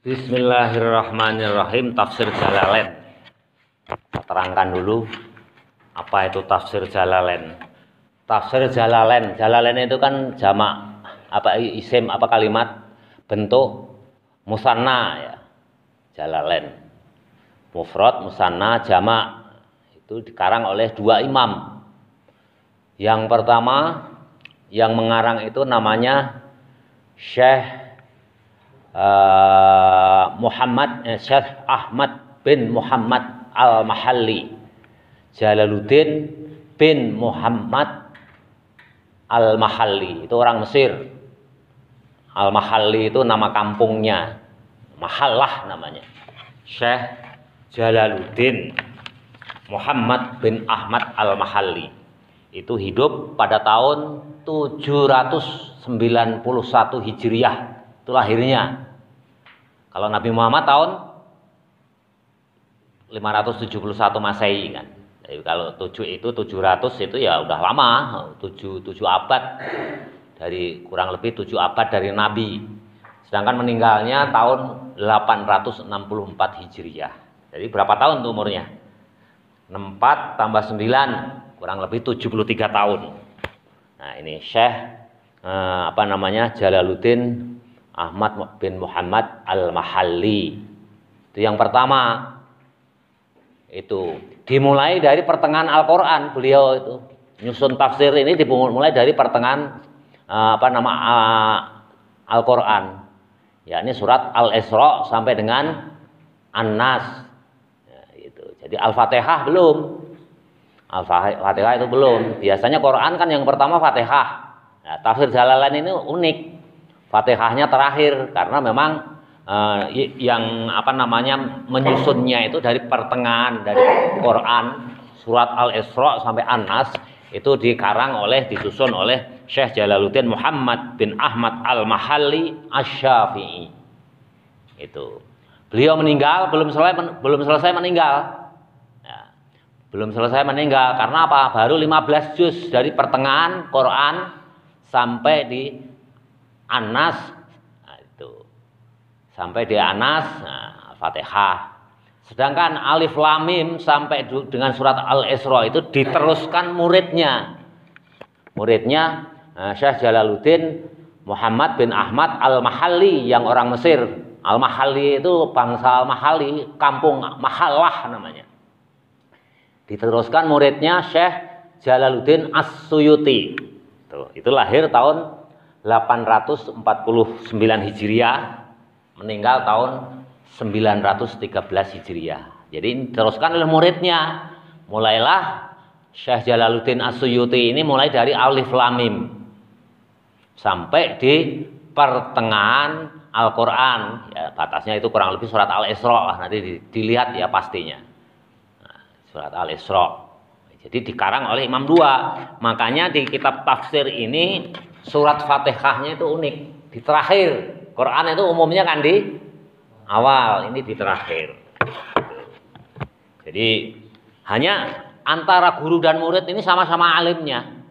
Bismillahirrahmanirrahim. Tafsir Jalalain. Saya terangkan dulu apa itu tafsir Jalalain. Tafsir Jalalain, Jalalain itu kan jamak apa isim apa kalimat bentuk musanna ya. Jalalain. Mufrad, musanna, jamak. Itu dikarang oleh dua imam. Yang pertama yang mengarang itu namanya Syekh Syekh Ahmad bin Muhammad Al-Mahalli, Jalaluddin bin Muhammad Al-Mahalli, itu orang Mesir. Al-Mahalli itu nama kampungnya, Mahallah namanya. Syekh Jalaluddin Muhammad bin Ahmad Al-Mahalli itu hidup pada tahun 791 Hijriah, itu lahirnya. Kalau Nabi Muhammad tahun 571 Masehi kan. Jadi kalau 7 itu 700 itu ya udah lama, 7 abad. Dari kurang lebih 7 abad dari Nabi. Sedangkan meninggalnya tahun 864 Hijriah. Jadi berapa tahun tuh umurnya? 64 tambah 9 kurang lebih 73 tahun. Nah, ini Syekh Jalaluddin Ahmad bin Muhammad Al-Mahalli. Itu yang pertama. Itu dimulai dari pertengahan Al-Qur'an. Beliau itu nyusun tafsir ini dimulai dari pertengahan Al-Qur'an. Ya, ini surat Al-Isra sampai dengan An-Nas. Ya, itu. Jadi Al-Fatihah belum. Al-Fatihah itu belum. Biasanya Quran kan yang pertama Fatihah. Nah, tafsir Jalalain ini unik. Fatihahnya terakhir karena memang menyusunnya itu dari pertengahan dari Quran surat Al-Isra sampai An-Nas itu disusun oleh Syekh Jalaluddin Muhammad bin Ahmad Al-Mahalli Asy-Syafi'i. Itu. Beliau meninggal belum selesai meninggal. Ya, belum selesai meninggal karena apa? Baru 15 juz dari pertengahan Quran sampai di An-Nas. Nah, itu. Sampai di An-Nas, Fatihah. Sedangkan Alif Lam Mim sampai dengan surat Al-Isra itu diteruskan muridnya. Muridnya Syekh Jalaluddin Muhammad bin Ahmad Al-Mahalli yang orang Mesir. Al-Mahalli itu bangsa Al-Mahalli, kampung Mahallah namanya. Diteruskan muridnya Syekh Jalaluddin As-Suyuti. Itu lahir tahun 849 Hijriah, meninggal tahun 913 Hijriah. Jadi diteruskan oleh muridnya. Mulailah Syekh Jalaluddin As-Suyuti ini mulai dari Alif Lam Mim sampai di pertengahan Al-Qur'an. Ya, batasnya itu kurang lebih surat Al-Isra lah, nanti dilihat ya pastinya. Nah, surat Al-Isra. Jadi dikarang oleh Imam dua. Makanya di kitab tafsir ini surat Fatihahnya itu unik. Di terakhir. Quran itu umumnya kan di awal, ini di terakhir. Jadi hanya antara guru dan murid ini sama-sama alimnya.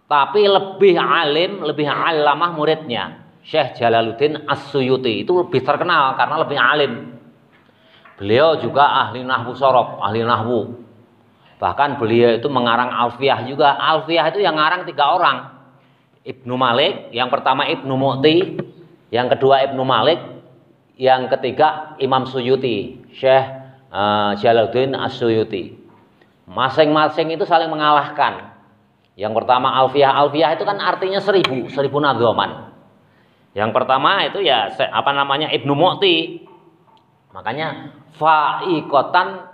Tapi lebih alim, lebih alamah muridnya. Syekh Jalaluddin As-Suyuti itu lebih terkenal karena lebih alim. Beliau juga ahli nahwu sorof, ahli nahwu. Bahkan beliau itu mengarang Alfiyah juga. Alfiyah itu yang ngarang 3 orang. Ibnu Malik, yang pertama Ibnu Mu'ti, yang kedua Ibnu Malik, yang ketiga Imam Suyuti, Syekh Jalaluddin As-Suyuti. Masing-masing itu saling mengalahkan. Yang pertama Alfiyah, Alfiyah itu kan artinya 1000 nadhoman. Yang pertama itu ya Ibnu Mu'ti. Makanya fa'iqatan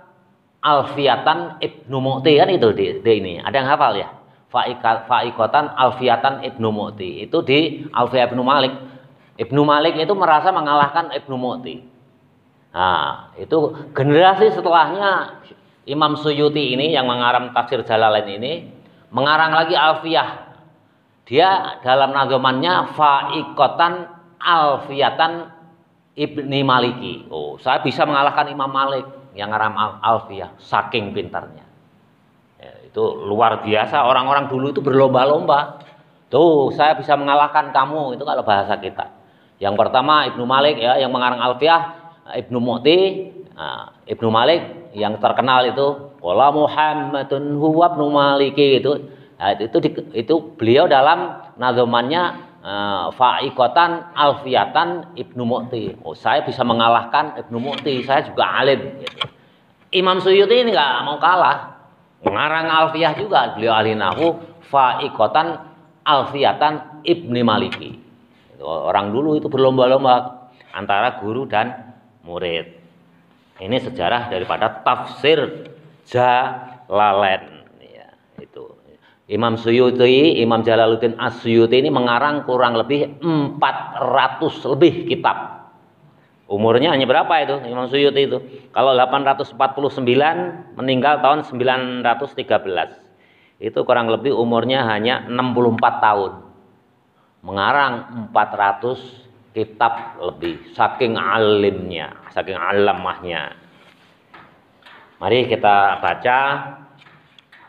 Alfiyatan Ibnu Mu'ti kan itu di ini. Ada yang hafal ya? Fa'iqatan Alfiyatan Ibnu Mu'ti. Itu di Alfiyah Ibnu Malik. Ibnu Malik itu merasa mengalahkan Ibnu Mu'ti. Nah, itu generasi setelahnya Imam Suyuti ini yang mengarang tafsir Jalalain ini mengarang lagi Alfiyah. Dia dalam nadhomannya fa'iqatan Alfiyatan Ibni Maliki. Oh, saya bisa mengalahkan Imam Malik yang ngarang Alfiyah, saking pintarnya. Ya, itu luar biasa, orang-orang dulu itu berlomba-lomba. Tuh, saya bisa mengalahkan kamu, itu kalau bahasa kita. Yang pertama Ibnu Malik ya, yang mengarang Alfiyah, Ibnu Mu'ti. Nah, Ibnu Malik yang terkenal itu qala Muhammadun huwa Ibnu Maliki itu. Nah, itu beliau dalam nazomannya fa'iqatan alfiyatan Ibnu Mu'ti. Oh, saya bisa mengalahkan Ibnu Mu'ti, saya juga alim gitu. Imam Suyuti ini nggak mau kalah. Mengarang Alfiyah juga, beliau ahli nahwu, fa'iqatan alfiyatan Ibnu Maliki. Orang dulu itu berlomba-lomba antara guru dan murid. Ini sejarah daripada tafsir Jalalain. Ya, itu. Imam Suyuti, Imam Jalaluddin As-Suyuti ini mengarang kurang lebih 400 lebih kitab. Umurnya hanya berapa itu Imam Suyuti itu? Kalau 849 meninggal tahun 913. Itu kurang lebih umurnya hanya 64 tahun. Mengarang 400 kitab lebih, saking alimnya, saking alamahnya. Mari kita baca.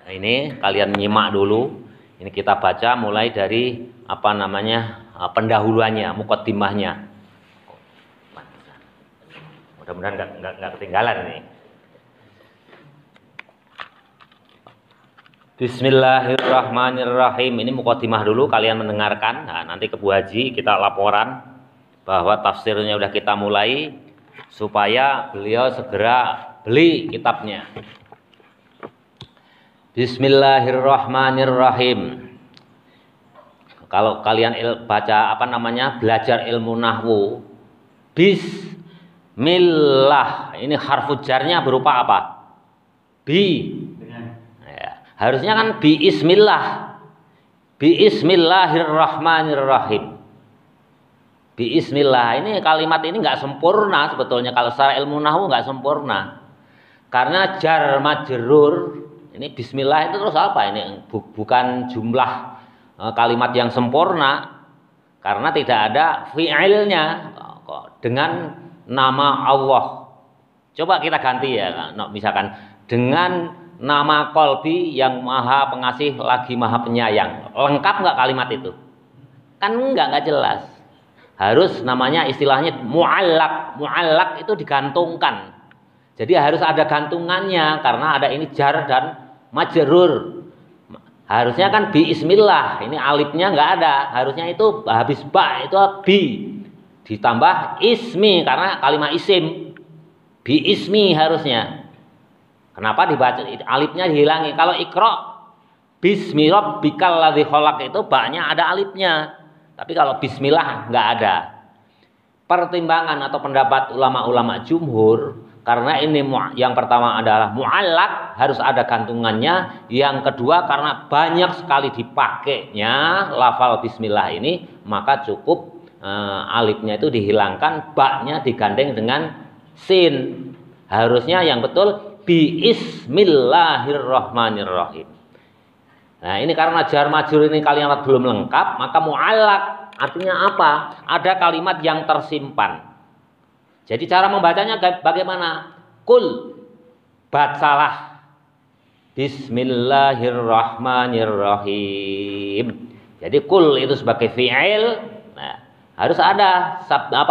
Ini kalian nyimak dulu. Ini kita baca mulai dari apa namanya pendahuluannya, muqaddimahnya. Mudah-mudahan nggak ketinggalan nih. Bismillahirrahmanirrahim. Ini muqaddimah dulu, kalian mendengarkan. Nah, nanti ke Bu Haji kita laporan bahwa tafsirnya udah kita mulai supaya beliau segera beli kitabnya. Bismillahirrahmanirrahim. Kalau kalian baca apa namanya belajar ilmu nahwu, bismillah ini harfu jarnya berupa apa? Bi. Harusnya kan biismillah. Bismillahirrahmanirrahim. Bismillah ini kalimat ini nggak sempurna sebetulnya kalau secara ilmu nahwu nggak sempurna. Karena jar majrur ini bismillah itu terus apa ini? Bukan jumlah kalimat yang sempurna karena tidak ada fi'ilnya dengan nama Allah. Coba kita ganti ya, misalkan dengan nama Kolbi yang maha pengasih lagi maha penyayang. Lengkap nggak kalimat itu? Kan nggak jelas. Harus namanya istilahnya mu'allaq. Mu'allaq itu digantungkan. Jadi harus ada gantungannya karena ada ini jar dan majrur. Harusnya kan bismillah. Ini alifnya nggak ada. Harusnya itu habis ba itu bi ditambah ismi karena kalimat isim. Bi ismi harusnya. Kenapa dibaca alifnya dihilangi? Kalau iqra bismi rabbikal ladzi khalaq itu ba-nya ada alifnya. Tapi kalau bismillah nggak ada. Pertimbangan atau pendapat ulama-ulama jumhur karena ini yang pertama adalah mu'allaq harus ada gantungannya. Yang kedua karena banyak sekali dipakainya lafal bismillah ini maka cukup alifnya itu dihilangkan, ba-nya digandeng dengan sin. Harusnya yang betul Bismillahirrahmanirrahim. Nah ini karena jar majrur ini kalimat belum lengkap, maka mu'allaq artinya apa? Ada kalimat yang tersimpan. Jadi cara membacanya bagaimana? Kul bacalah Bismillahirrahmanirrahim. Jadi kul itu sebagai fi'il, nah, harus ada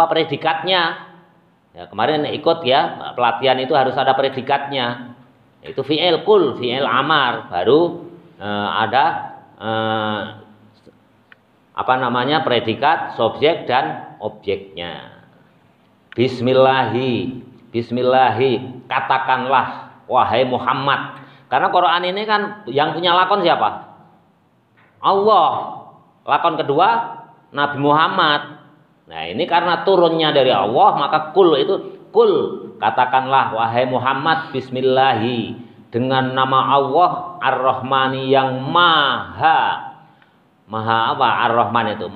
predikatnya. Ya, kemarin ikut ya pelatihan itu harus ada predikatnya. Itu fi'il kul, fi'il amar, baru ada apa namanya predikat, subjek dan objeknya. Bismillahi, katakanlah wahai Muhammad. Karena Quran ini kan yang punya lakon siapa? Allah. Lakon kedua Nabi Muhammad. Nah ini karena turunnya dari Allah maka kul itu kul katakanlah wahai Muhammad bismillahi dengan nama Allah Ar-Rahmani yang maha apa Ar-Rahman itu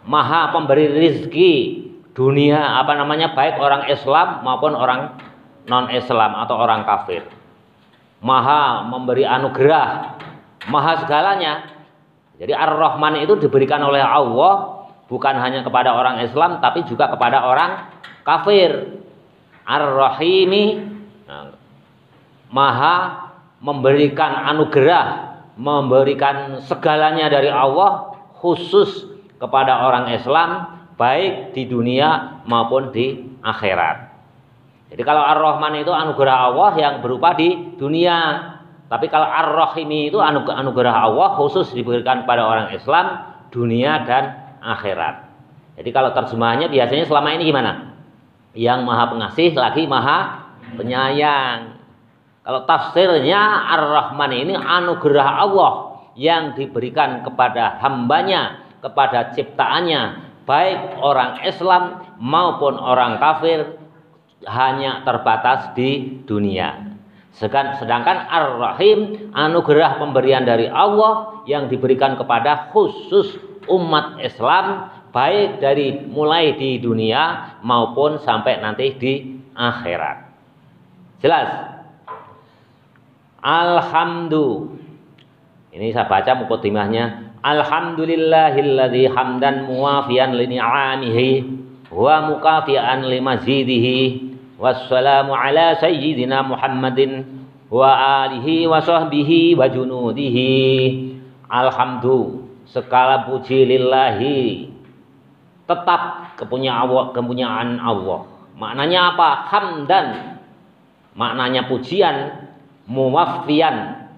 maha pemberi rizki dunia apa namanya baik orang Islam maupun orang non Islam atau orang kafir, maha memberi anugerah, maha segalanya. Jadi Ar-Rahman itu diberikan oleh Allah bukan hanya kepada orang Islam tapi juga kepada orang kafir. Ar-Rahimi maha memberikan anugerah, memberikan segalanya dari Allah khusus kepada orang Islam baik di dunia maupun di akhirat. Jadi kalau Ar-Rahman itu anugerah Allah yang berupa di dunia. Tapi kalau Ar-Rahim itu anugerah Allah khusus diberikan kepada orang Islam dunia dan akhirat. Jadi kalau terjemahannya biasanya selama ini gimana? Yang Maha Pengasih lagi Maha Penyayang. Kalau tafsirnya Ar-Rahman ini anugerah Allah yang diberikan kepada hambanya, kepada ciptaannya, baik orang Islam maupun orang kafir, hanya terbatas di dunia. Sedangkan Ar-Rahim anugerah pemberian dari Allah yang diberikan kepada khusus umat Islam baik dari mulai di dunia maupun sampai nanti di akhirat. Jelas? Ini saya baca muqaddimahnya. Alhamdulillahilladzi hamdan muwafiyan li ni'amihi wa mukafi'an li mazidihi. Wassalamu ala sayyidina Muhammadin wa alihi wa sahbihi wa junudihi. Alhamdu, segala puji lillahi, tetap kepunyaan Allah. Maknanya apa? Hamdan, maknanya pujian, muwaffiyan,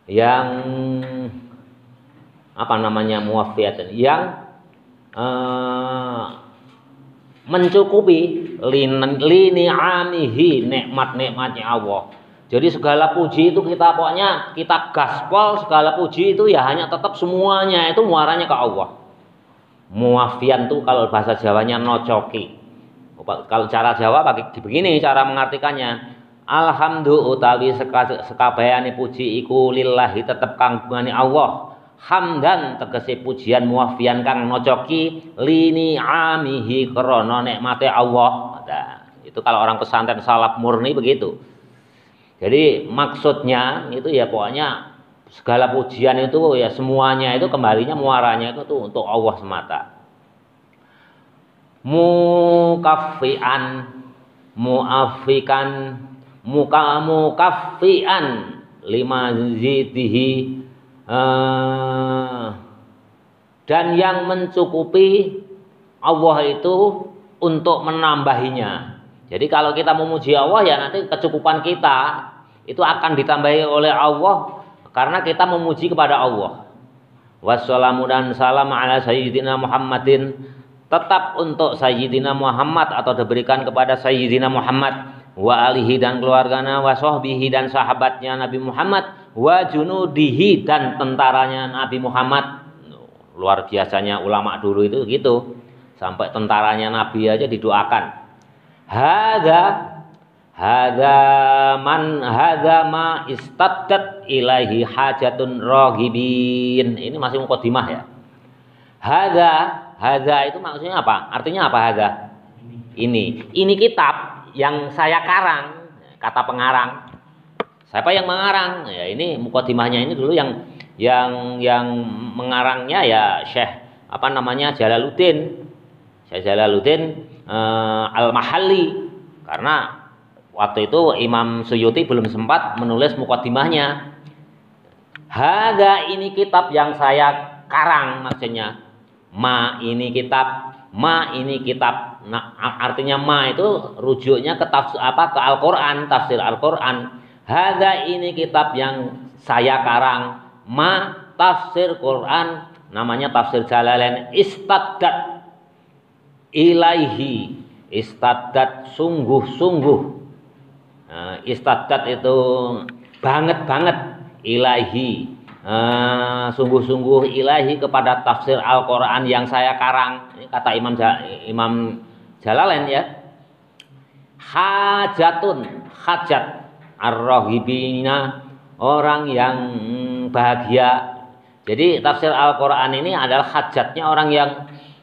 yang muwaffiyan, yang mencukupi lini'amihi, nikmat-nikmatnya Allah. Jadi segala puji itu kita gaspol, segala puji itu ya hanya tetap semuanya itu muaranya ke Allah. Muwafian tuh kalau bahasa Jawanya nocoki. Kalau cara Jawa begini cara mengartikannya. Alhamdulillah utawi sekabehane puji iku lillahi tetep kangungane Allah. Hamdan tegese pujian muwafian kang nocoki lini amihi krana nikmate Allah. Nah, itu kalau orang pesantren salaf murni begitu. Jadi maksudnya itu ya pokoknya segala pujian itu ya semuanya itu kembalinya muaranya itu tuh untuk Allah semata. Mukaffian, muafikan, mukaffian lima zidihi, dan yang mencukupi Allah itu untuk menambahinya. Jadi kalau kita memuji Allah ya nanti kecukupan kita itu akan ditambahi oleh Allah karena kita memuji kepada Allah. Wassalamu dan salam ala sayyidina Muhammadin, tetap untuk sayyidina Muhammad atau diberikan kepada sayyidina Muhammad, wa alihi dan keluarganya, wa sahbihi dan sahabatnya Nabi Muhammad, wa junudihi dan tentaranya Nabi Muhammad. Luar biasanya ulama dulu itu gitu, sampai tentaranya Nabi aja didoakan. Hadza ma istaddat ilaihi hajatun raghibin. Ini masih mukadimah ya. Hadza itu maksudnya apa? Artinya apa hadza? Ini kitab yang saya karang, kata pengarang. Siapa yang mengarang? Ya ini mukadimahnya ini dulu yang mengarangnya ya Syekh Jalaluddin. Syekh Jalaluddin Al-Mahalli, karena waktu itu Imam Suyuti belum sempat menulis mukadimahnya. Hadza ini kitab yang saya karang maksudnya. Ini kitab. Nah, artinya ma itu rujuknya ke Al-Qur'an, tafsir Al-Qur'an. Hadza ini kitab yang saya karang. Tafsir Quran, namanya tafsir Jalalain. Istaddat ilaihi, istaddat sungguh-sungguh. Istaddat itu banget-banget, ilaihi sungguh-sungguh, ilahi kepada tafsir Al-Quran yang saya karang. Ini kata Imam Jalalain ya. Hajatun, hajat ar-rahibina, orang yang bahagia. Jadi tafsir Al-Quran ini adalah hajatnya orang yang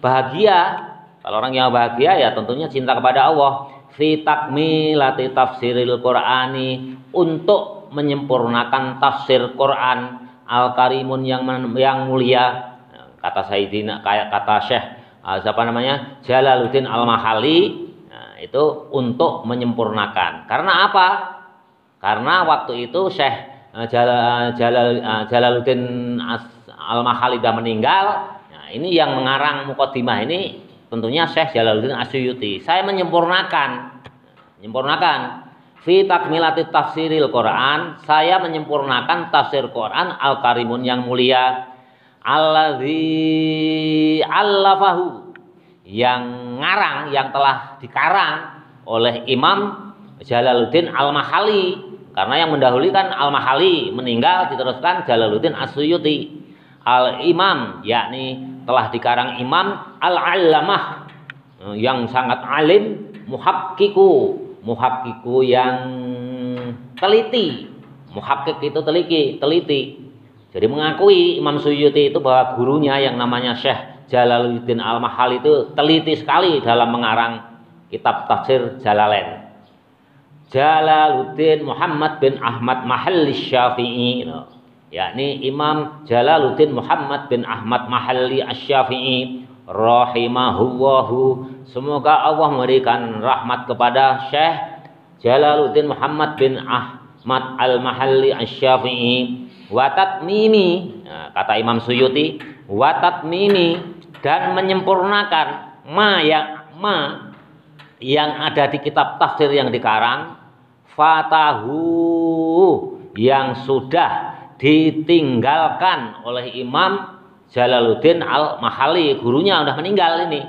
bahagia. Kalau orang yang bahagia ya tentunya cinta kepada Allah. Fi takmilati tafsiril Qur'ani, untuk menyempurnakan tafsir Quran. Al-Karimun yang mulia, kata Syekh Jalaluddin Al-Mahalli, itu untuk menyempurnakan. Karena apa? Karena waktu itu Syekh Jalaluddin Al-Mahalli sudah meninggal, Nah, ini yang mengarang Muqaddimah ini tentunya Syekh Jalaluddin As-Suyuti. Saya menyempurnakan fi takmilati tafsiril Quran, saya menyempurnakan tafsir Quran Al-Karimun yang mulia, alladzi allafahu, yang ngarang, yang telah dikarang oleh Imam Jalaluddin Al-Mahali, karena yang mendahului kan Al-Mahali meninggal, diteruskan Jalaluddin As-Suyuti. Al-Imam, yakni telah dikarang Imam Al-Allamah, yang sangat alim, muhaqqiqu yang teliti. Muhakkik itu teliti. Jadi mengakui Imam Suyuti itu bahwa gurunya yang namanya Syekh Jalaluddin Al-Mahali itu teliti sekali dalam mengarang kitab tafsir Jalalain. Jalaluddin Muhammad bin Ahmad Mahalli Syafi'i, yakni Imam Jalaluddin Muhammad bin Ahmad Mahalli Asy-Syafi'i rahimahullahu, semoga Allah memberikan rahmat kepada Syekh Jalaluddin Muhammad bin Ahmad Al-Mahalli Asy-Syafi'i, wa tatmimi, kata Imam Suyuti, wa tatmimi, dan menyempurnakan ma yang ada di kitab tafsir yang dikarang, fatahu, yang sudah ditinggalkan oleh Imam Jalaluddin Al-Mahali, gurunya udah meninggal ini.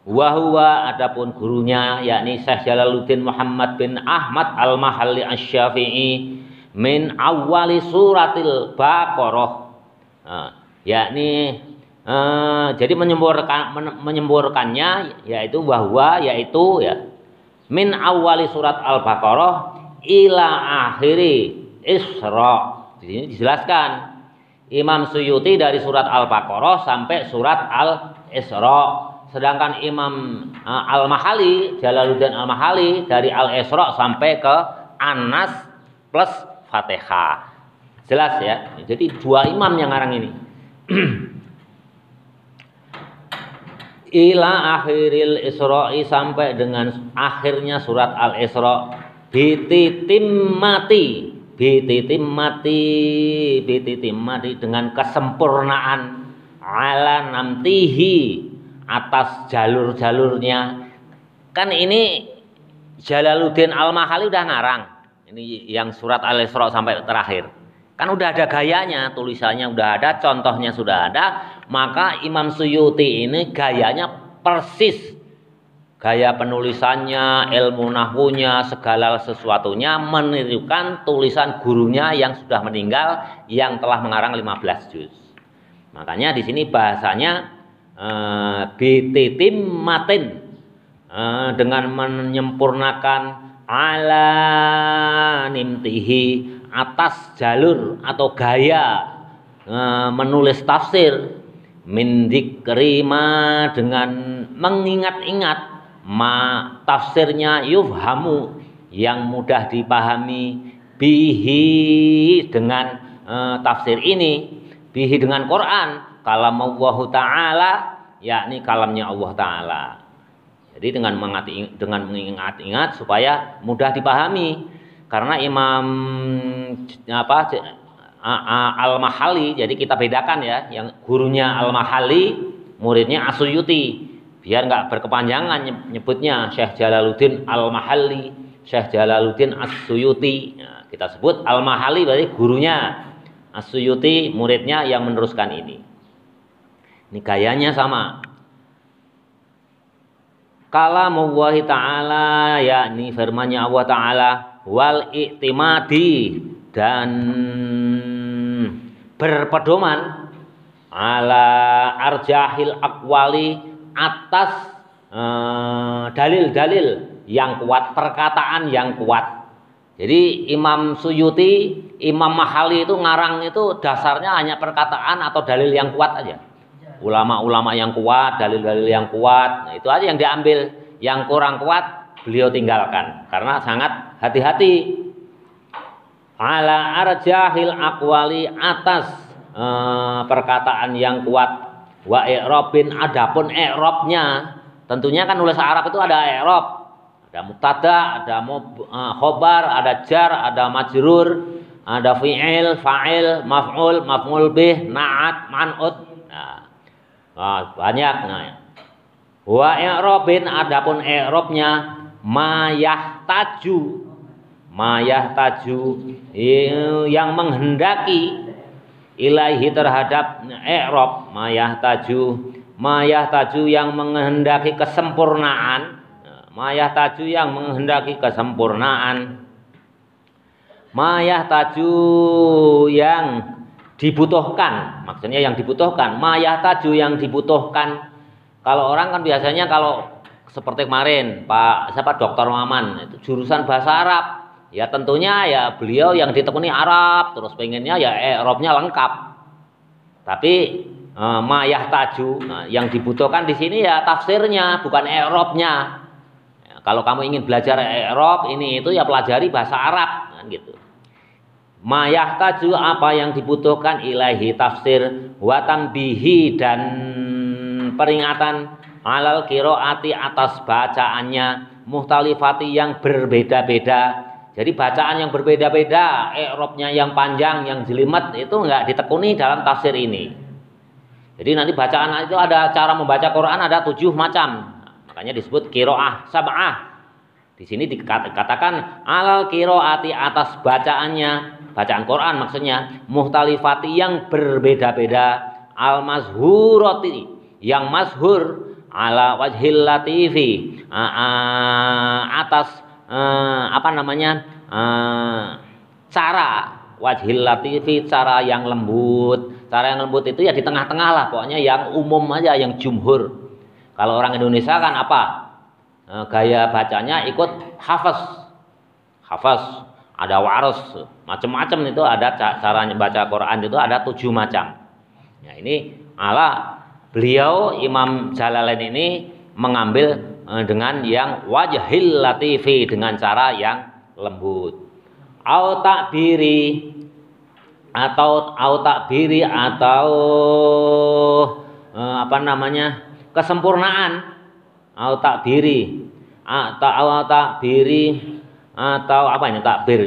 Wahwa, adapun gurunya yakni Syekh Jalaluddin Muhammad bin Ahmad Al-Mahalli Asy-Syafi'i, min awali suratil Baqarah, yakni jadi menyemburkannya yaitu bahwa yaitu ya min awali surat Al-Baqarah ila akhiri Isra. Di sini dijelaskan Imam Suyuti dari surat Al-Baqarah sampai surat Al-Isra. Sedangkan Imam Al-Mahali, Jalaluddin Al-Mahali dari Al-Isra sampai ke An-Nas plus Fatihah. Jelas ya. Jadi dua imam yang ngarang ini. Ila akhiril Isra'i, sampai dengan akhirnya surat Al-Isra, bititimati dengan kesempurnaan, ala namtihi, atas jalur-jalurnya. Kan ini Jalaluddin Al-Mahali udah ngarang ini yang surat Al-Isra sampai terakhir, kan udah ada gayanya, tulisannya udah ada, contohnya sudah ada. Maka Imam Suyuti ini gayanya persis, gaya penulisannya, ilmu nahwunya, segala sesuatunya menirukan tulisan gurunya yang sudah meninggal, yang telah mengarang 15 juz. Makanya di sini bahasanya bititimmatin, dengan menyempurnakan ala nimtihi, atas jalur atau gaya menulis tafsir, min dzikrima, dengan mengingat-ingat, ma tafsirnya, yufhamu, yang mudah dipahami, bihi, dengan tafsir ini, bihi dengan Quran, kalamullahu ta'ala, yakni kalamnya Allah Ta'ala. Jadi dengan mengingat-ingat supaya mudah dipahami. Karena Imam Al-Mahali, jadi kita bedakan ya, yang gurunya Al-Mahali, muridnya As-Suyuti, biar nggak berkepanjangan nyebutnya Syekh Jalaluddin Al-Mahali, Syekh Jalaluddin As-Suyuti. Nah, kita sebut Al-Mahali berarti gurunya, As-Suyuti muridnya yang meneruskan ini. Ini gayanya sama. Kalamullahi ta'ala, yakni firman-Nya Allah Ta'ala, wal i'timadi, dan berpedoman, ala arjahil aqwali, atas dalil-dalil yang kuat, perkataan yang kuat. Jadi Imam Suyuti, Imam Mahali itu ngarang itu dasarnya hanya perkataan atau dalil yang kuat aja. Ulama-ulama yang kuat, dalil-dalil yang kuat, nah itu aja yang diambil. Yang kurang kuat beliau tinggalkan karena sangat hati-hati. Ala arjahil aqwali, atas perkataan yang kuat, wa i'rabin, adapun i'rabnya tentunya kan nulis Arab itu ada i'rab, ada mubtada, ada khobar, ada jar, ada majrur, ada fi'il, fa'il, maf'ul, maf'ul bih, na'at, man'ut. Nah, banyak. Nah, wa i'rabin adapun i'rabnya mayahtaju yang menghendaki ilaihi terhadap i'rab mayahtaju yang menghendaki kesempurnaan mayahtaju yang dibutuhkan, maksudnya yang dibutuhkan, mayahtaju yang dibutuhkan. Kalau orang kan biasanya kalau seperti kemarin Pak Dr. Maman itu jurusan bahasa Arab, ya tentunya ya beliau yang ditekuni Arab, terus pengennya ya i'rabnya lengkap. Tapi mayahtaju, yang dibutuhkan di sini ya tafsirnya, bukan i'rabnya. Ya, kalau kamu ingin belajar i'rab ini itu ya pelajari bahasa Arab, kan gitu. Mayahtaju apa yang dibutuhkan ilaihi tafsir wa tambihi dan peringatan alal qiraati atas bacaannya muhtalifati yang berbeda-beda. Jadi bacaan yang berbeda-beda, i'rabnya yang panjang, yang jelimet itu enggak ditekuni dalam tafsir ini. Jadi nanti bacaan itu ada cara membaca Quran ada 7 macam. Makanya disebut qiraah sab'ah. Di sini dikatakan alal qiraati atas bacaannya, bacaan Quran maksudnya, muhtalifati yang berbeda-beda, al mazhurati yang mazhur, ala wajhil latifi atas cara wajhil latifi, cara yang lembut. Cara yang lembut itu ya di tengah-tengah lah, pokoknya yang umum aja, yang jumhur. Kalau orang Indonesia kan apa? Gaya bacanya ikut hafaz, ada waras, macam-macam itu ada caranya baca Quran itu ada 7 macam. Ya ini ala beliau Imam Jalalain ini mengambil dengan yang wajhil latifi, dengan cara yang lembut. Au takbiri atau kesempurnaan. Au takbiri atau apa ini takbir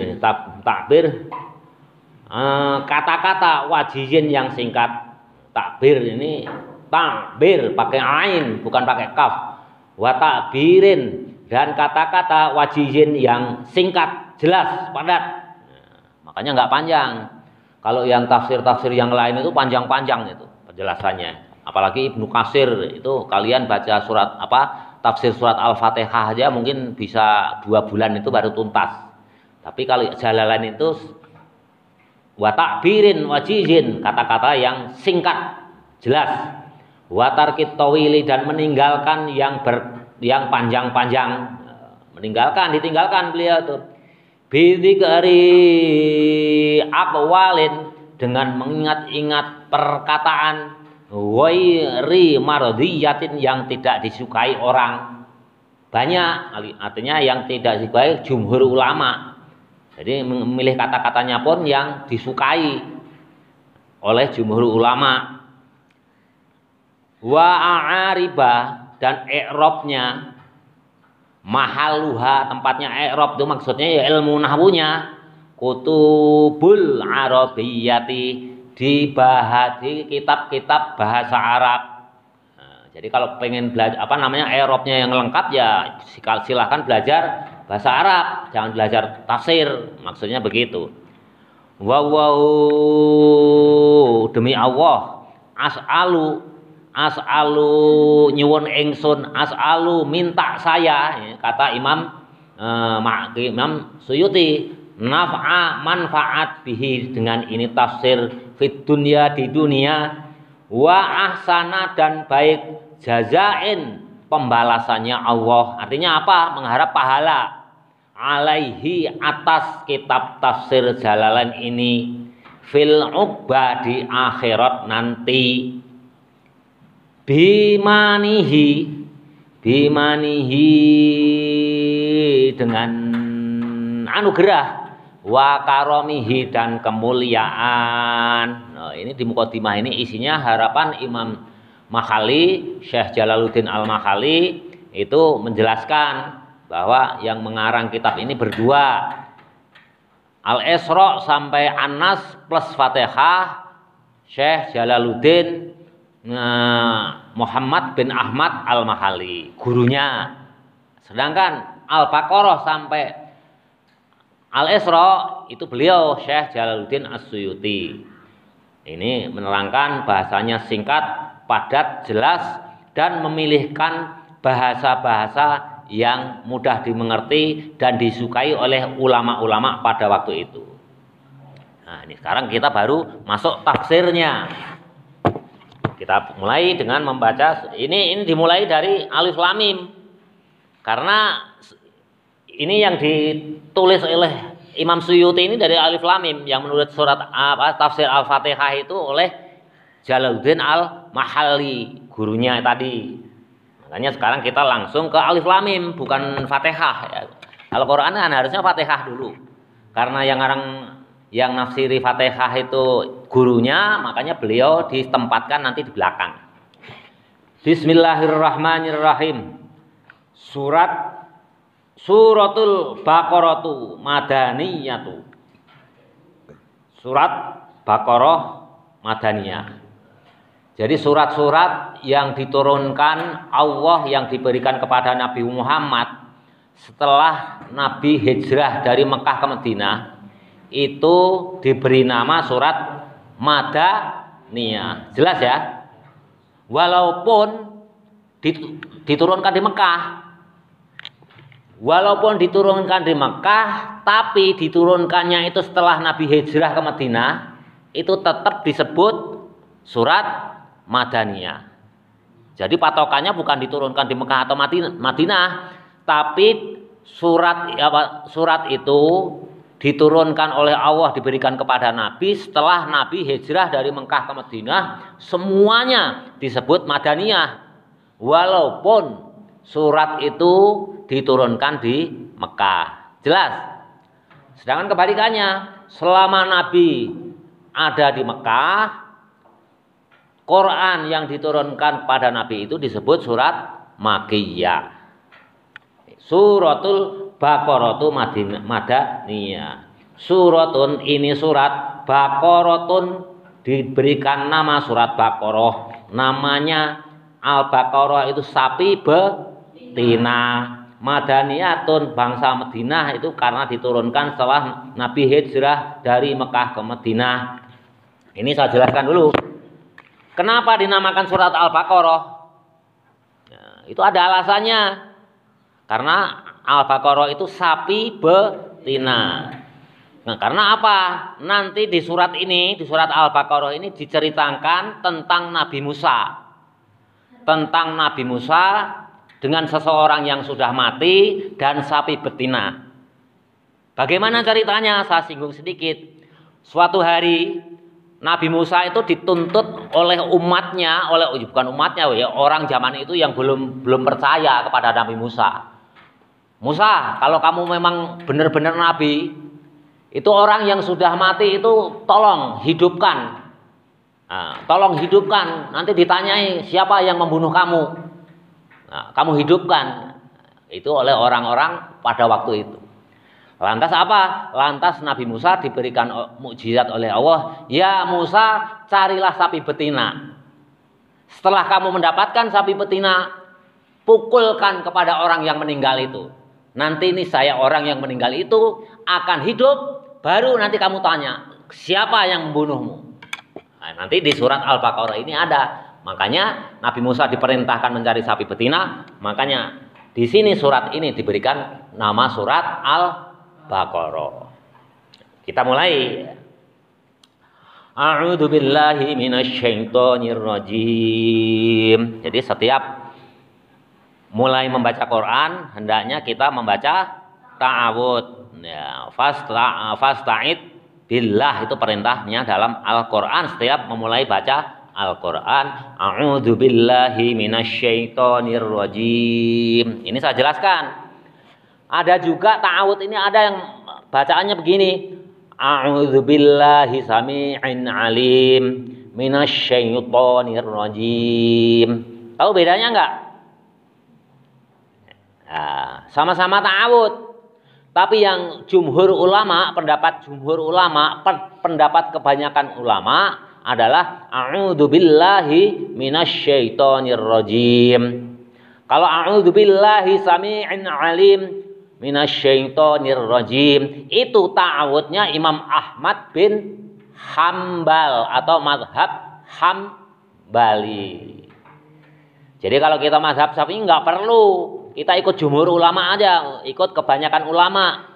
kata-kata wajizin yang singkat. Takbir ini takbir pakai ain bukan pakai kaf. Wa takbirin dan kata-kata wajizin yang singkat, jelas, padat. Makanya nggak panjang. Kalau yang tafsir-tafsir yang lain itu panjang-panjang itu penjelasannya. Apalagi Ibnu Katsir itu kalian baca tafsir surat Al-Fatihah aja mungkin bisa 2 bulan itu baru tuntas. Tapi kalau Jalalain itu wa takbirin wajizin, kata-kata yang singkat, jelas. Wa tarkit tawili dan meninggalkan yang panjang-panjang. Ditinggalkan beliau tuh. Bidzikri aqwalin, dengan mengingat-ingat perkataan, wairi mardiyatin yang tidak disukai orang banyak, artinya yang tidak disukai jumhur ulama. Jadi memilih kata-katanya pun yang disukai oleh jumhur ulama. Wa a'ariba dan i'rabnya, mahaluha tempatnya i'rab itu maksudnya ya ilmu nahwunya, kutubul arabiyyati, dibahas di kitab-kitab bahasa Arab. Nah, jadi kalau pengen belajar i'rabnya yang lengkap ya silahkan belajar bahasa Arab, jangan belajar tafsir, maksudnya begitu. Demi Allah, as'alu nyuwun ingsun, as'alu minta saya, kata Imam Suyuti, naf'a manfaat bihi, dengan ini tafsir, fit dunya di dunia, wa ahsana dan baik, jazain pembalasannya Allah. Artinya apa? Mengharap pahala, alaihi atas kitab tafsir Jalalain ini, fil uqba di akhirat nanti, bimanihi dengan anugerah, wa karomihi dan kemuliaan. Nah, ini di mukadimah ini isinya harapan Imam Makhali, Syekh Jalaluddin Al-Makhali itu menjelaskan bahwa yang mengarang kitab ini berdua, Al-Isra sampai An-Nas plus Fatihah, Syekh Jalaluddin Muhammad bin Ahmad Al-Mahali, gurunya. Sedangkan Al-Baqarah sampai Al-Isra itu beliau Syekh Jalaluddin As-Suyuti. Ini menerangkan bahasanya singkat, padat, jelas, dan memilihkan bahasa-bahasa yang mudah dimengerti dan disukai oleh ulama-ulama pada waktu itu. Nah, ini sekarang kita baru masuk tafsirnya. Kita mulai dengan membaca, ini dimulai dari Alif Lam Mim. Karena ini yang ditulis oleh Imam Suyuti ini dari Alif Lam Mim, yang menurut surat tafsir Al-Fatihah itu oleh Jalaluddin Al-Mahali, gurunya tadi. Makanya sekarang kita langsung ke Alif Lam Mim, bukan Fatihah ya. Al-Qur'an kan harusnya Fatihah dulu. Karena yang nafsiri Fatihah itu gurunya, makanya beliau ditempatkan nanti di belakang. Bismillahirrahmanirrahim. Suratul Baqarah Madaniyatu. Surat Baqarah Madaniyah. Jadi surat-surat yang diturunkan Allah yang diberikan kepada Nabi Muhammad setelah Nabi hijrah dari Mekah ke Madinah itu diberi nama surat Madaniyah. Jelas ya? Walaupun diturunkan di Mekah. Walaupun diturunkan di Mekah, tapi diturunkannya itu setelah Nabi hijrah ke Madinah, itu tetap disebut surat Madaniyah. Jadi patokannya bukan diturunkan di Mekah atau Madinah, tapi surat itu diturunkan oleh Allah, diberikan kepada Nabi setelah Nabi hijrah dari Mekah ke Madinah, semuanya disebut Madaniyah. Walaupun surat itu diturunkan di Mekah. Jelas? Sedangkan kebalikannya, selama Nabi ada di Mekah, Quran yang diturunkan kepada Nabi itu disebut surat Makkiyah. Suratul Baqarah Madaniyah. Suratun, ini surat, Baqaratun diberikan nama surat Baqarah. Namanya Al-Baqarah itu sapi betina. Madaniyatun, bangsa Madinah itu karena diturunkan setelah Nabi hijrah dari Mekah ke Madinah. Ini saya jelaskan dulu. Kenapa dinamakan surat Al-Baqarah? Nah, itu ada alasannya. Karena Al-Baqarah itu sapi betina. Nah, karena apa? Nanti di surat ini, di surat Al-Baqarah ini diceritakan tentang Nabi Musa. Tentang Nabi Musa dengan seseorang yang sudah mati dan sapi betina. Bagaimana ceritanya? Saya singgung sedikit. Suatu hari Nabi Musa itu dituntut oleh umatnya, bukan umatnya ya, orang zaman itu yang belum percaya kepada Nabi Musa. Musa, kalau kamu memang benar-benar nabi, itu orang yang sudah mati itu tolong hidupkan. Nah, tolong hidupkan, nanti ditanyai siapa yang membunuh kamu. Nah, kamu hidupkan. Itu oleh orang-orang pada waktu itu. Lantas apa? Lantas Nabi Musa diberikan mukjizat oleh Allah. Ya Musa, carilah sapi betina. Setelah kamu mendapatkan sapi betina, pukulkan kepada orang yang meninggal itu. Nanti ini saya orang yang meninggal itu akan hidup, baru nanti kamu tanya, siapa yang membunuhmu? Nah, nanti di surat Al-Baqarah ini ada. Makanya Nabi Musa diperintahkan mencari sapi betina. Makanya di sini surat ini diberikan nama surat Al-Baqarah. Kita mulai. A'udzu billahi minasyaitonir rajim. Jadi setiap mulai membaca Quran hendaknya kita membaca ta'awud. Ya, fasta'id billah itu perintahnya dalam Al-Qur'an setiap memulai baca Al-Qur'an. A'udzu billahi minasyaitonir rajim. Ini saya jelaskan. Ada juga ta'awud ini ada yang bacaannya begini. A'udzu billahi samii'in 'alim minasyaitonir rajim. Tahu bedanya enggak? Nah, sama-sama ta'awud. Tapi yang pendapat kebanyakan ulama adalah a'udzubillahi minasyaitonir rajim. Kalau a'udzubillahi samii'in alim minasyaitonir rajim itu ta'awudnya Imam Ahmad bin Hambal atau mazhab Hambali. Jadi kalau kita mazhab Syafi'i nggak perlu, kita ikut jumhur ulama aja, ikut kebanyakan ulama.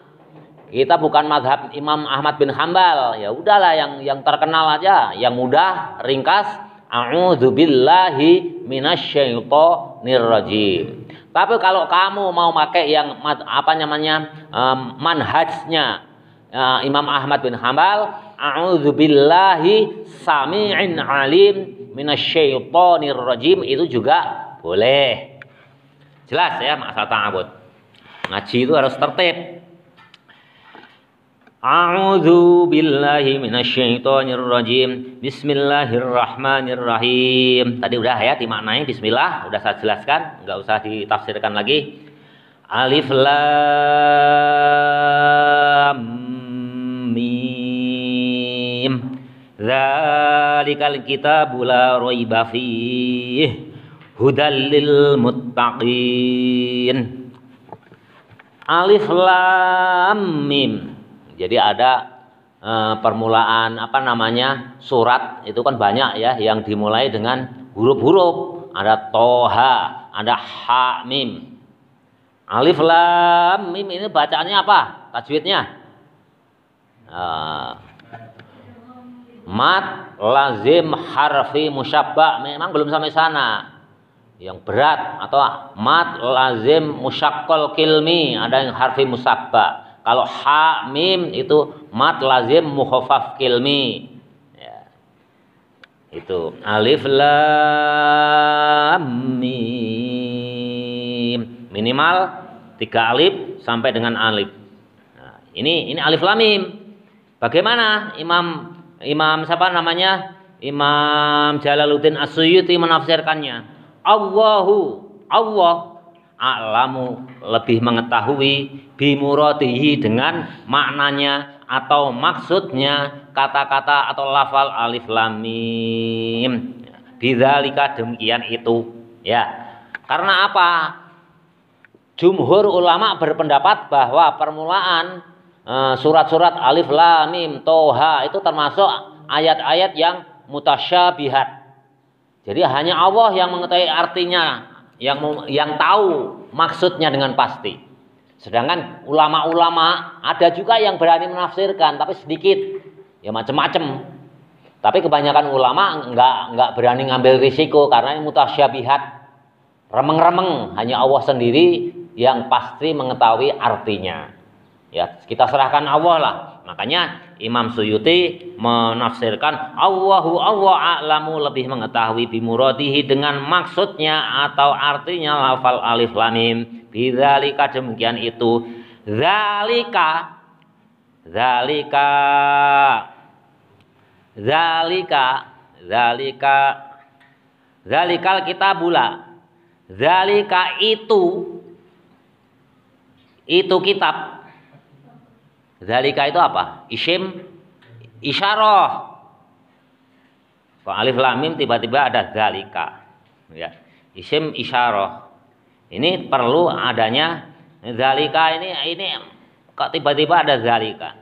Kita bukan mazhab Imam Ahmad bin Hambal, ya udahlah yang terkenal aja, yang mudah, ringkas. A'udzubillahi minasyaitonir rajim. Tapi kalau kamu mau pakai yang manhajnya Imam Ahmad bin Hambal, a'udzubillahi samii'in alim minasyaitonir rajim, itu juga boleh. Jelas ya masalah ta'awud. Ngaji itu harus tertib. A'udzu billahi minasyaitonir rajim. Bismillahirrahmanirrahim. Tadi udah ya dimaknai bismillah, udah saya jelaskan, enggak usah ditafsirkan lagi. Alif lam mim. Dzalikal kitabu la raiba fihi hudal lil muttaqin. Alif lam mim. Jadi ada permulaan surat itu kan banyak ya yang dimulai dengan huruf-huruf. Ada toha, ada ha mim. Alif lam mim ini bacaannya apa? Tajwidnya mat lazim harfi musyabbah. Memang belum sampai sana. Yang berat atau mat lazim musyaqqal kilmi, ada yang harfi musyabbah. Kalau ha mim itu mat lazim mukhaffaf kilmi. Ya. Itu alif lam mim. Minimal 3 alif sampai dengan alif. Nah, ini alif lam mim. Bagaimana Imam siapa namanya? Imam Jalaluddin As-Suyuti menafsirkannya. Allah a'lamu lebih mengetahui bimuradihi dengan maknanya atau maksudnya kata-kata atau lafal alif lam mim. Bidzalika demikian itu ya. Karena apa? Jumhur ulama berpendapat bahwa permulaan surat-surat alif lam mim toha itu termasuk ayat-ayat yang mutasyabihat. Jadi hanya Allah yang mengetahui artinya, yang tahu maksudnya dengan pasti. Sedangkan ulama-ulama ada juga yang berani menafsirkan, tapi sedikit, ya macam-macam. Tapi kebanyakan ulama enggak berani ngambil risiko karena ini mutasyabihat, remeng-remeng, hanya Allah sendiri yang pasti mengetahui artinya. Ya, kita serahkan Allah lah. Makanya Imam Suyuti menafsirkan Allah a'lamu lebih mengetahui bimuradihi dengan maksudnya atau artinya lafal alif lam mim. Bidzalika demikian itu. Zalika zalikal kitabula. Zalika itu kitab. Zalika itu apa? Isim isyarah. Kalau alif lam mim tiba-tiba ada zalika. Ya. Isim isyarah. Ini perlu adanya zalika ini kok tiba-tiba ada zalika.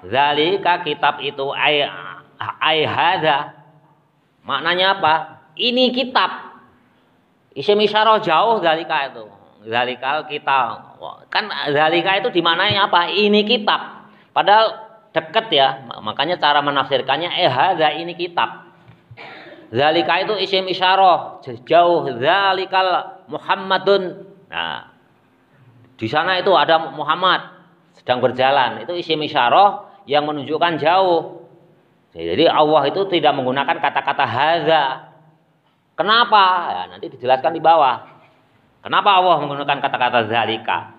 Zalika kitab itu ai hadza. Maknanya apa? Ini kitab. Isim isyarah jauh zalika itu. Zalikal kitab. Kan zalika itu dimaknai apa? Ini kitab. Padahal dekat ya. Makanya cara menafsirkannya hadza ini kitab. Zalika itu isim isyarah, jauh. Zalikal Muhammadun. Nah, di sana itu ada Muhammad sedang berjalan. Itu isim isyarah yang menunjukkan jauh. Jadi Allah itu tidak menggunakan kata-kata hadza. Kenapa? Ya, nanti dijelaskan di bawah. Kenapa Allah menggunakan kata-kata zalika?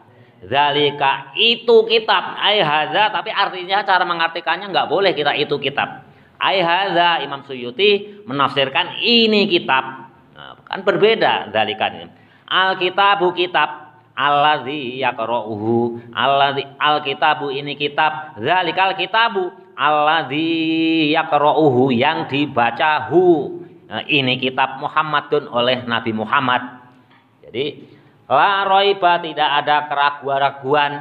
Zalika itu kitab, ai hadza, tapi artinya cara mengartikannya nggak boleh kita itu kitab. Ai hadza, Imam Suyuti menafsirkan ini kitab. Nah, kan berbeda zalika ini. Alkitabu kitab, allazi yaqra'uhu, allazi alkitabu ini kitab, zalikal kitabu alladzi yaqra'uhu, yang dibacahu. Nah, ini kitab Muhammadun oleh Nabi Muhammad. Jadi la raiba, tidak ada keraguan-raguan,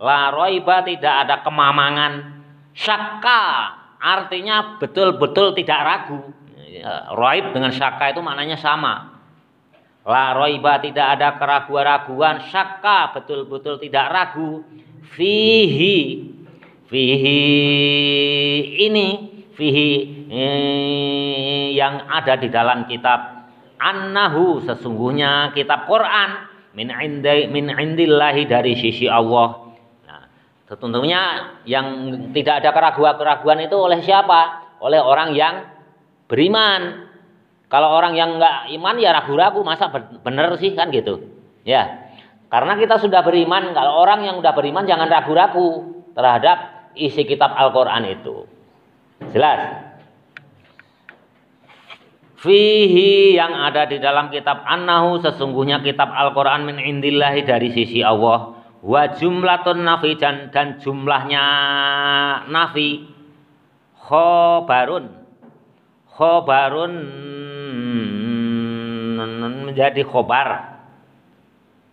la raiba, tidak ada kemamangan, syakka artinya betul-betul tidak ragu. Raib dengan syakka itu maknanya sama. La raiba, tidak ada keraguan-raguan, syakka betul-betul tidak ragu, fihi yang ada di dalam kitab, annahu, sesungguhnya kitab Quran, min indillahi, dari sisi Allah. Nah, tentunya yang tidak ada keraguan-keraguan itu oleh siapa? Oleh orang yang beriman. Kalau orang yang enggak iman ya ragu-ragu, masa benar sih, kan gitu. Ya. Karena kita sudah beriman, kalau orang yang sudah beriman jangan ragu-ragu terhadap isi kitab Al-Qur'an itu. Jelas? Fihi, yang ada di dalam kitab, annahu, sesungguhnya kitab Al-Qur'an, min indillahi, dari sisi Allah. Wa jumlatun nafi, dan jumlahnya nafi, khobarun menjadi khobar.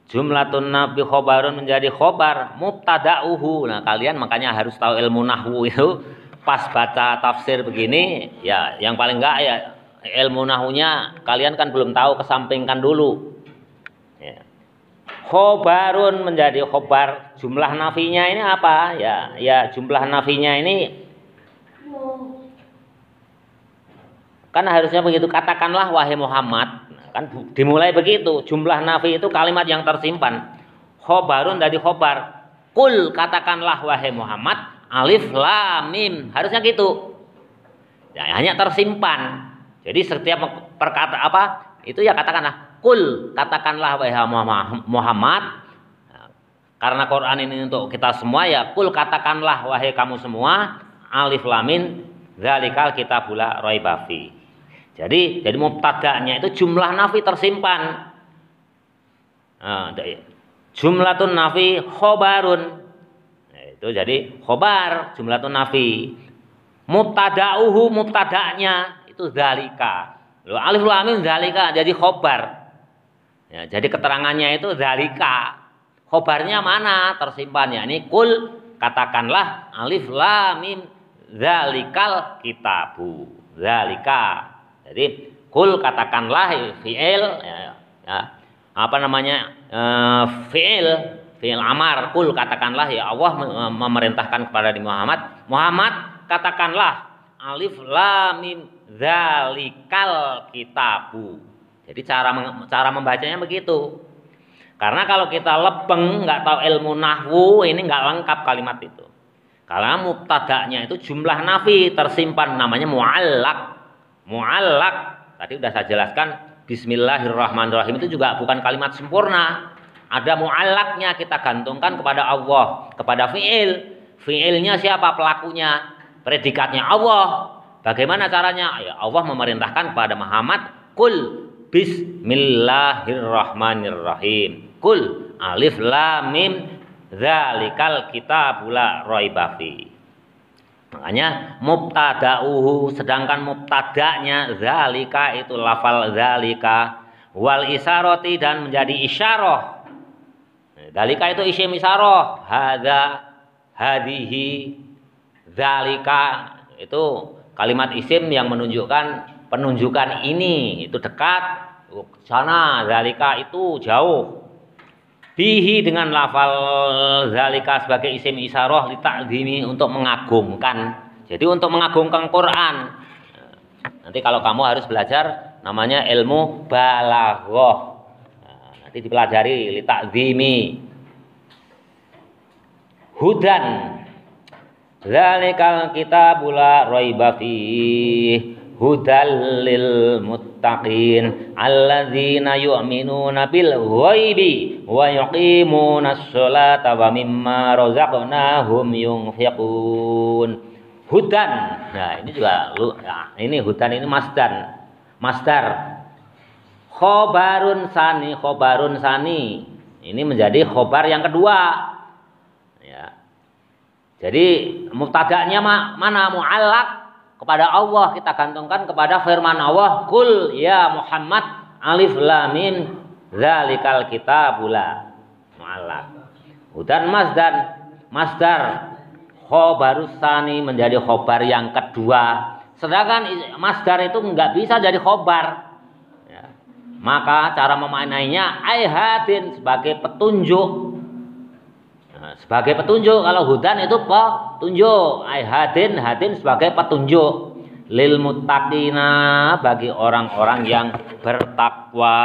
Jumlatun nafi khobarun menjadi khobar, mubtada'uhu. Nah, kalian makanya harus tahu ilmu nahwu itu. Pas baca tafsir begini, ya yang paling enggak ya ilmu nahwunya kalian kan belum tahu, kesampingkan dulu. Ya. Khobarun menjadi khobar. Jumlah nafinya ini apa? Ya jumlah nafinya ini kan harusnya begitu. Katakanlah wahai Muhammad. Kan dimulai begitu. Jumlah nafi itu kalimat yang tersimpan. Khobarun dari khobar. Kul, katakanlah wahai Muhammad. Alif lam mim, harusnya gitu. Ya, hanya tersimpan. Jadi setiap perkata apa itu ya katakanlah kul, katakanlah wahai Muhammad. Nah, karena Quran ini untuk kita semua, ya kul, katakanlah wahai kamu semua. Alif lam mim, dzalikal kitabul la raiba fi. Jadi mubtada'nya itu jumlah nafi tersimpan. Nah, jumlatun nafi khobarun. Nah, itu jadi khobar, jumlatun nafi. Mubtada'uhu, mubtada'nya itu dzalika. Loh, alif lam mim dzalika jadi khobar. Ya, jadi keterangannya itu dzalika. Khobarnya mana? Tersimpan, ya ini kul, katakanlah alif lam mim dzalikal kitabu. Dzalika. Jadi kul, katakanlah, fi'il fi'il amar. Kul, katakanlah, ya Allah memerintahkan kepada Muhammad katakanlah alif lam mim dzalikal kitabu. Jadi cara membacanya begitu. Karena kalau kita lepeng, nggak tahu ilmu nahwu, ini nggak lengkap kalimat itu. Karena mubtada'nya itu jumlah nafi tersimpan, namanya mu'allaq. Mu'allaq, tadi sudah saya jelaskan, bismillahirrahmanirrahim itu juga bukan kalimat sempurna. Ada mu'allaqnya, kita gantungkan kepada Allah, kepada fi'il. Fi'ilnya siapa? Pelakunya. Predikatnya Allah. Bagaimana caranya? Ya Allah memerintahkan kepada Muhammad, kul bismillahirrahmanirrahim. Kul alif lam mim dzalikal kitabul la raiba fi. Makanya mubtada'uhu, sedangkan mubtada'nya zalika itu lafal zalika, wal isyarati, dan menjadi isyarah. Zalika itu isim isyarah, hadza, hadihi, zalika itu kalimat isim yang menunjukkan penunjukan ini, itu dekat, sana, zalika itu jauh. Bihi, dengan lafal zalika sebagai isim isyarah, litakzimi, untuk mengagungkan. Jadi untuk mengagungkan Quran. Nanti kalau kamu harus belajar namanya ilmu balaghah. Nanti dipelajari litakzimi. Hudan, zalikal kitabul la raiba fihi. Hudal lil muttaqin alladzina yu'minuna bil ghaibi wa yuqimunas sholata wa mimma razaqnahum yunfiqun. Hudan. Nah, ini juga ini hudan ini masdar. Khobarun sani. Ini menjadi khobar yang kedua. Ya. Jadi mubtada'nya mana? Mu'allaq kepada Allah, kita gantungkan kepada firman Allah, "Qul ya Muhammad alif lam mim dzalikal kitabula." Mu'allaq. Dan masdar khobarus tsani menjadi khobar yang kedua. Sedangkan masdar itu enggak bisa jadi khobar. Ya. Maka cara memaknainya ayhatin sebagai petunjuk. Nah, sebagai petunjuk, kalau hudan itu petunjuk. Ayhatin, hadin sebagai petunjuk. Lil muttaqina, bagi orang-orang yang bertakwa.